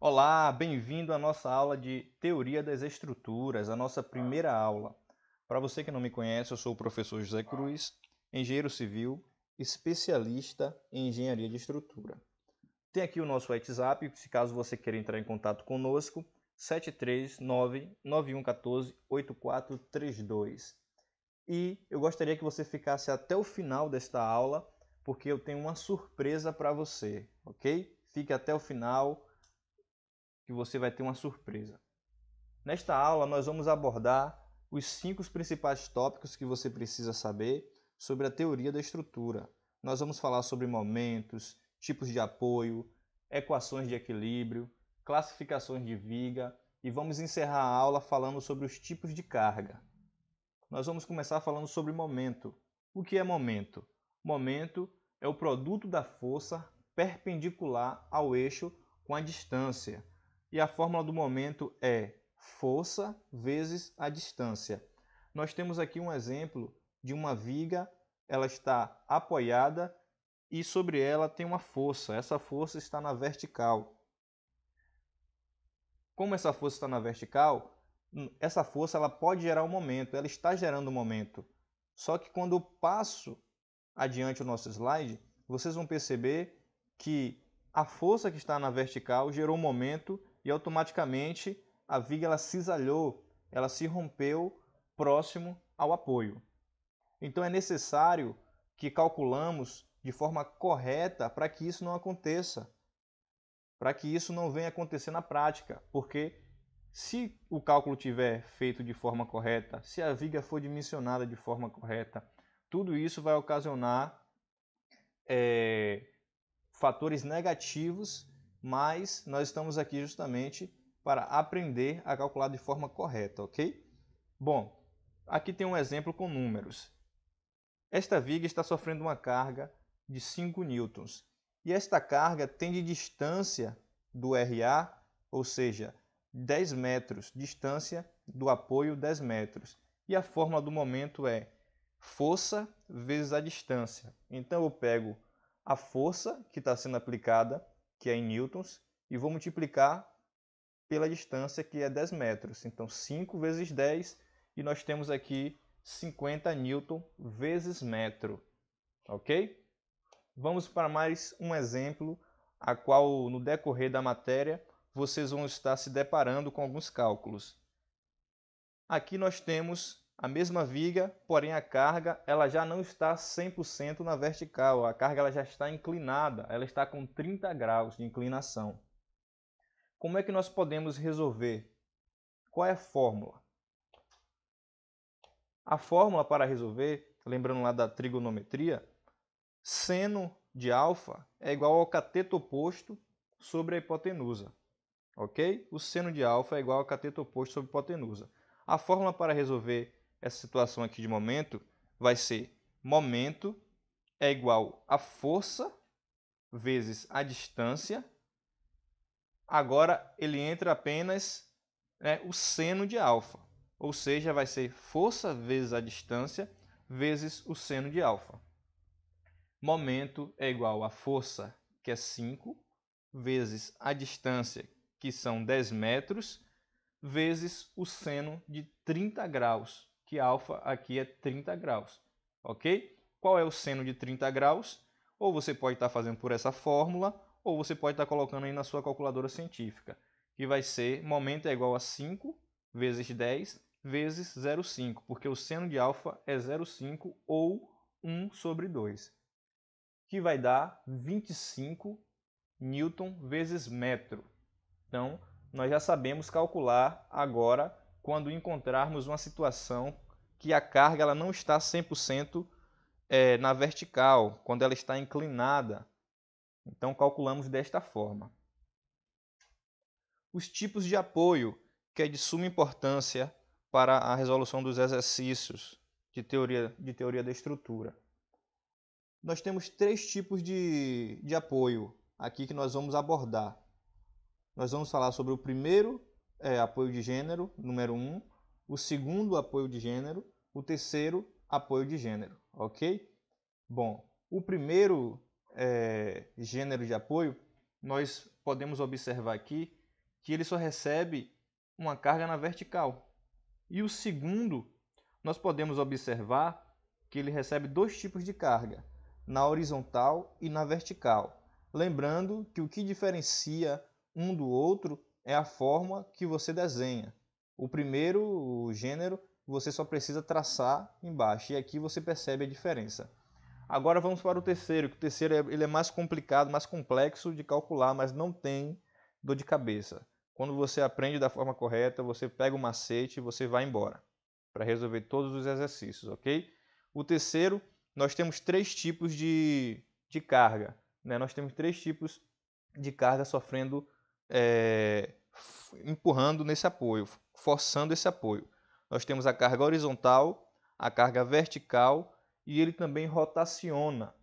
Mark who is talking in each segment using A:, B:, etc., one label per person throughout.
A: Olá, bem-vindo à nossa aula de Teoria das Estruturas, a nossa primeira aula. Para você que não me conhece, eu sou o professor José Cruz, engenheiro civil, especialista em engenharia de estrutura. Tem aqui o nosso WhatsApp, se caso você queira entrar em contato conosco, 739-9114-8432. E eu gostaria que você ficasse até o final desta aula, porque eu tenho uma surpresa para você, ok? Fique até o final, que você vai ter uma surpresa. Nesta aula, nós vamos abordar os 5 principais tópicos que você precisa saber sobre a teoria da estrutura. Nós vamos falar sobre momentos, tipos de apoio, equações de equilíbrio, classificações de viga e vamos encerrar a aula falando sobre os tipos de carga. Nós vamos começar falando sobre momento. O que é momento? Momento é o produto da força perpendicular ao eixo com a distância. E a fórmula do momento é força vezes a distância. Nós temos aqui um exemplo de uma viga, ela está apoiada e sobre ela tem uma força. Essa força está na vertical. Como essa força está na vertical, essa força ela pode gerar um momento, ela está gerando um momento. Só que quando eu passo adiante o nosso slide, vocês vão perceber que a força que está na vertical gerou um momento e automaticamente a viga ela cisalhou, ela se rompeu próximo ao apoio. Então é necessário que calculamos de forma correta para que isso não aconteça, para que isso não venha acontecer na prática, porque se o cálculo tiver feito de forma correta, se a viga for dimensionada de forma correta, tudo isso vai ocasionar fatores negativos, mas nós estamos aqui justamente para aprender a calcular de forma correta, ok? Bom, aqui tem um exemplo com números. Esta viga está sofrendo uma carga de 5 newtons e esta carga tem de distância do RA, ou seja, 10 metros, distância do apoio 10 metros. E a fórmula do momento é força vezes a distância. Então eu pego a força que está sendo aplicada, que é em newtons, e vou multiplicar pela distância, que é 10 metros. Então 5 vezes 10, e nós temos aqui 50 newton vezes metro. Ok? Vamos para mais um exemplo, a qual no decorrer da matéria vocês vão estar se deparando com alguns cálculos. Aqui nós temos a mesma viga, porém a carga ela já não está 100% na vertical, a carga ela já está inclinada, ela está com 30 graus de inclinação. Como é que nós podemos resolver? Qual é a fórmula? A fórmula para resolver, lembrando lá da trigonometria, seno de alfa é igual ao cateto oposto sobre a hipotenusa. Ok? O seno de alfa é igual ao cateto oposto sobre a hipotenusa. A fórmula para resolver essa situação aqui de momento vai ser momento é igual a força vezes a distância. Agora ele entra apenas o seno de alfa. Ou seja, vai ser força vezes a distância vezes o seno de alfa. Momento é igual a força, que é 5, vezes a distância, que são 10 metros, vezes o seno de 30 graus, que alfa aqui é 30 graus. Ok? Qual é o seno de 30 graus? Ou você pode estar fazendo por essa fórmula, ou você pode estar colocando aí na sua calculadora científica, que vai ser momento é igual a 5 vezes 10 vezes 0,5, porque o seno de alfa é 0,5 ou 1 sobre 2, que vai dar 25 newton vezes metro. Então, nós já sabemos calcular agora quando encontrarmos uma situação que a carga ela não está 100% na vertical, quando ela está inclinada. Então, calculamos desta forma. Os tipos de apoio, que é de suma importância para a resolução dos exercícios de teoria da estrutura. Nós temos 3 tipos de apoio aqui que nós vamos abordar. Nós vamos falar sobre o primeiro apoio de gênero, número 1, o segundo apoio de gênero, o terceiro apoio de gênero, ok? Bom, o primeiro gênero de apoio, nós podemos observar aqui que ele só recebe uma carga na vertical. E o segundo, nós podemos observar que ele recebe dois tipos de carga, na horizontal e na vertical. Lembrando que o que diferencia um do outro é a forma que você desenha. O primeiro, o gênero, você só precisa traçar embaixo, e aqui você percebe a diferença. Agora vamos para o terceiro, que o terceiro ele é mais complicado, mais complexo de calcular, mas não tem dor de cabeça. Quando você aprende da forma correta, você pega o macete e você vai embora para resolver todos os exercícios, ok? O terceiro, nós temos três tipos de carga. Né? Nós temos três tipos de carga sofrendo, empurrando nesse apoio, forçando esse apoio. Nós temos a carga horizontal, a carga vertical e ele também rotaciona.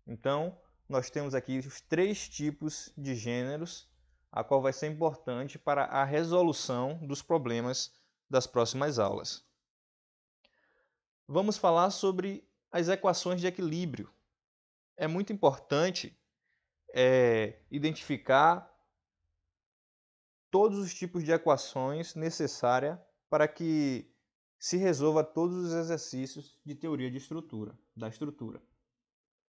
A: Então, nós temos aqui os três tipos de gêneros, a qual vai ser importante para a resolução dos problemas das próximas aulas. Vamos falar sobre as equações de equilíbrio. É muito importante identificar todos os tipos de equações necessárias para que se resolva todos os exercícios de teoria de estrutura, da estrutura.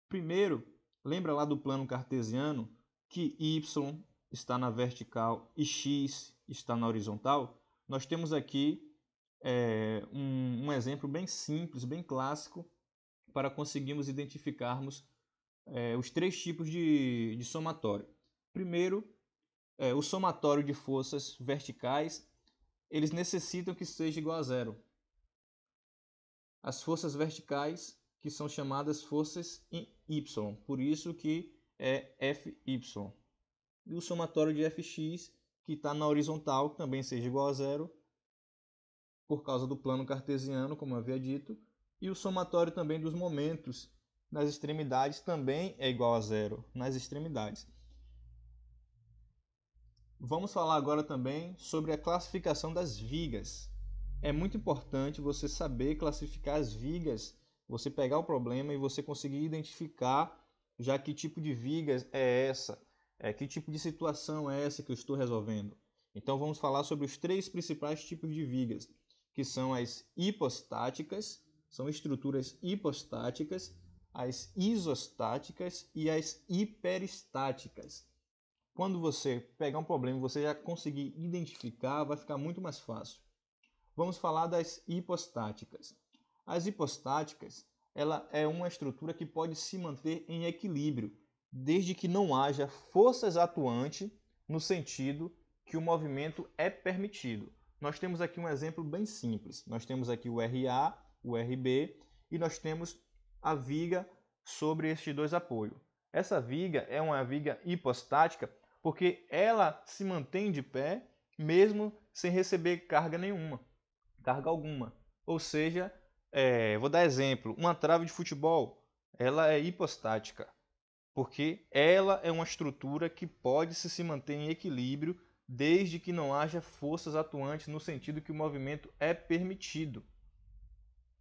A: Primeiro, lembra lá do plano cartesiano que y está na vertical e x está na horizontal? Nós temos aqui um exemplo bem simples, bem clássico, para conseguirmos identificarmos os três tipos de somatório. Primeiro, o somatório de forças verticais, eles necessitam que seja igual a zero. As forças verticais, que são chamadas forças em y, por isso que é Fy. E o somatório de Fx, que está na horizontal, que também seja igual a zero, por causa do plano cartesiano, como eu havia dito. E o somatório também dos momentos nas extremidades também é igual a zero, nas extremidades. Vamos falar agora também sobre a classificação das vigas. É muito importante você saber classificar as vigas, você pegar o problema e você conseguir identificar já que tipo de viga é essa, que tipo de situação é essa que eu estou resolvendo. Então vamos falar sobre os três principais tipos de vigas, que são as hipostáticas, são estruturas hipostáticas, as isostáticas e as hiperestáticas. Quando você pegar um problema e você já conseguir identificar, vai ficar muito mais fácil. Vamos falar das hipostáticas. As hipostáticas, ela é uma estrutura que pode se manter em equilíbrio, desde que não haja forças atuantes no sentido que o movimento é permitido. Nós temos aqui um exemplo bem simples. Nós temos aqui o RA, o RB e nós temos a viga sobre estes dois apoios. Essa viga é uma viga hipostática porque ela se mantém de pé mesmo sem receber carga nenhuma, carga alguma. Ou seja, vou dar exemplo, uma trave de futebol, ela é hipostática, porque ela é uma estrutura que pode se manter em equilíbrio desde que não haja forças atuantes no sentido que o movimento é permitido.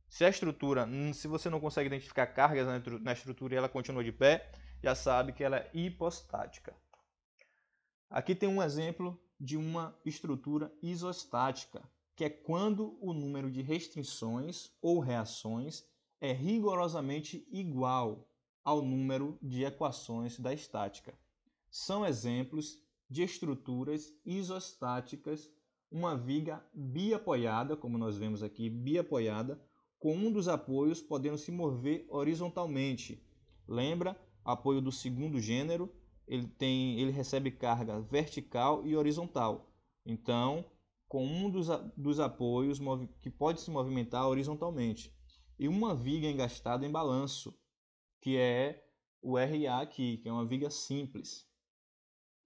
A: Se a estrutura, se você não consegue identificar cargas na estrutura e ela continua de pé, já sabe que ela é hipostática. Aqui tem um exemplo de uma estrutura isostática, que é quando o número de restrições ou reações é rigorosamente igual ao número de equações da estática. São exemplos de estruturas isostáticas, uma viga biapoiada, como nós vemos aqui, biapoiada, com um dos apoios podendo se mover horizontalmente. Lembra? Apoio do segundo gênero, ele recebe carga vertical e horizontal. Então, com um dos apoios que pode se movimentar horizontalmente. E uma viga engastada em balanço, que é o RA aqui, que é uma viga simples.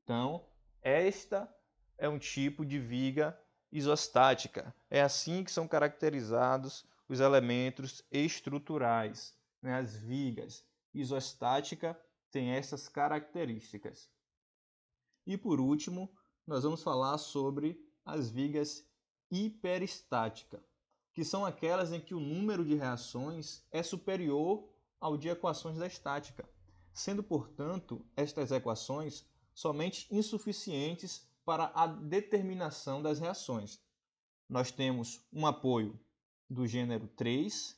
A: Então, esta é um tipo de viga isostática. É assim que são caracterizados os elementos estruturais, né? As vigas. Isostática tem essas características. E por último, nós vamos falar sobre as vigas hiperestáticas, que são aquelas em que o número de reações é superior ao de equações da estática, sendo, portanto, estas equações somente insuficientes para a determinação das reações. Nós temos um apoio do gênero 3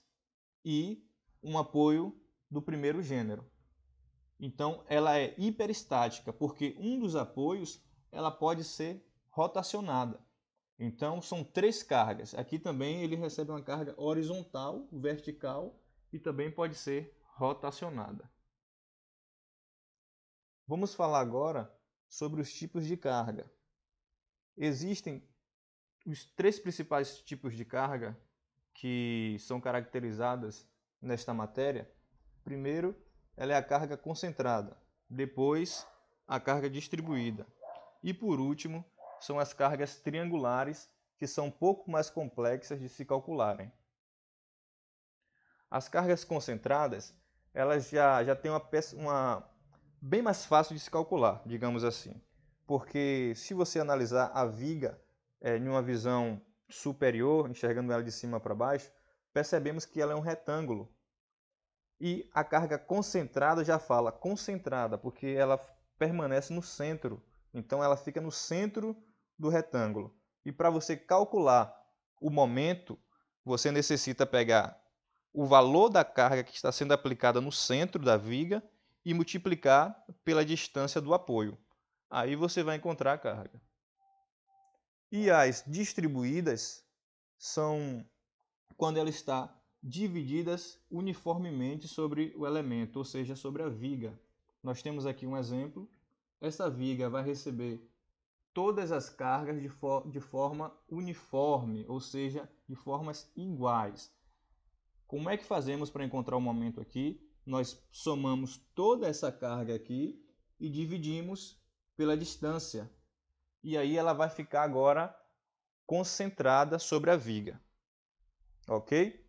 A: e um apoio do primeiro gênero. Então, ela é hiperestática, porque um dos apoios ela pode ser rotacionada. Então, são 3 cargas. Aqui também ele recebe uma carga horizontal, vertical e também pode ser rotacionada. Vamos falar agora sobre os tipos de carga. Existem os 3 principais tipos de carga que são caracterizadas nesta matéria. Primeiro, ela é a carga concentrada. Depois, a carga distribuída. E por último, são as cargas triangulares, que são um pouco mais complexas de se calcularem. As cargas concentradas, elas já têm uma bem mais fácil de se calcular, digamos assim. Porque se você analisar a viga em uma visão superior, enxergando ela de cima para baixo, percebemos que ela é um retângulo. E a carga concentrada já fala concentrada, porque ela permanece no centro. Então ela fica no centro do retângulo. E para você calcular o momento, você necessita pegar o valor da carga que está sendo aplicada no centro da viga e multiplicar pela distância do apoio. Aí você vai encontrar a carga. E as distribuídas são quando ela está divididas uniformemente sobre o elemento, ou seja, sobre a viga. Nós temos aqui um exemplo. Essa viga vai receber todas as cargas de forma uniforme, ou seja, de formas iguais. Como é que fazemos para encontrar o momento aqui? Nós somamos toda essa carga aqui e dividimos pela distância. E aí ela vai ficar agora concentrada sobre a viga. Ok?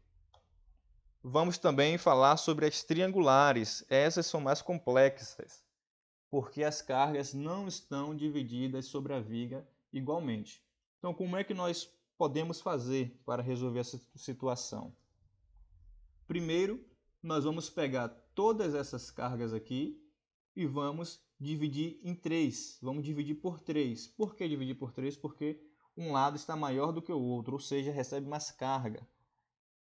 A: Vamos também falar sobre as triangulares. Essas são mais complexas, porque as cargas não estão divididas sobre a viga igualmente. Então, como é que nós podemos fazer para resolver essa situação? Primeiro, nós vamos pegar todas essas cargas aqui e vamos dividir em 3. Vamos dividir por 3. Por que dividir por 3? Porque um lado está maior do que o outro, ou seja, recebe mais carga.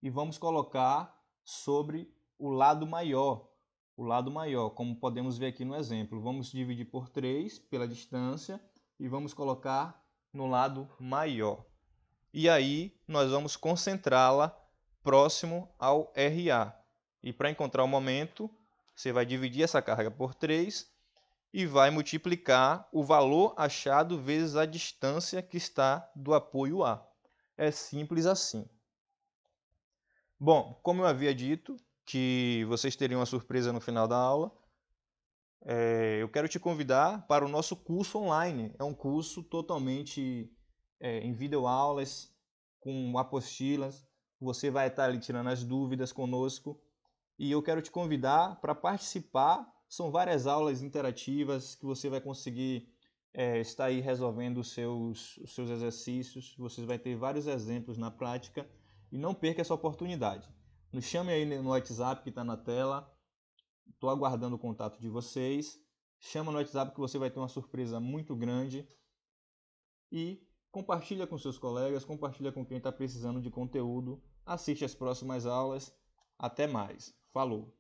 A: E vamos colocar sobre o lado maior. O lado maior, como podemos ver aqui no exemplo. Vamos dividir por 3 pela distância e vamos colocar no lado maior. E aí nós vamos concentrá-la próximo ao RA. E para encontrar o momento, você vai dividir essa carga por 3 e vai multiplicar o valor achado vezes a distância que está do apoio A. É simples assim. Bom, como eu havia dito, que vocês teriam uma surpresa no final da aula, eu quero te convidar para o nosso curso online. É um curso totalmente em videoaulas, com apostilas. Você vai estar ali tirando as dúvidas conosco. E eu quero te convidar para participar. São várias aulas interativas que você vai conseguir estar aí resolvendo os seus exercícios. Você vai ter vários exemplos na prática. E não perca essa oportunidade. Nos chame aí no WhatsApp que está na tela. Estou aguardando o contato de vocês. Chama no WhatsApp que você vai ter uma surpresa muito grande. E compartilha com seus colegas, compartilha com quem está precisando de conteúdo. Assiste as próximas aulas. Até mais. Falou!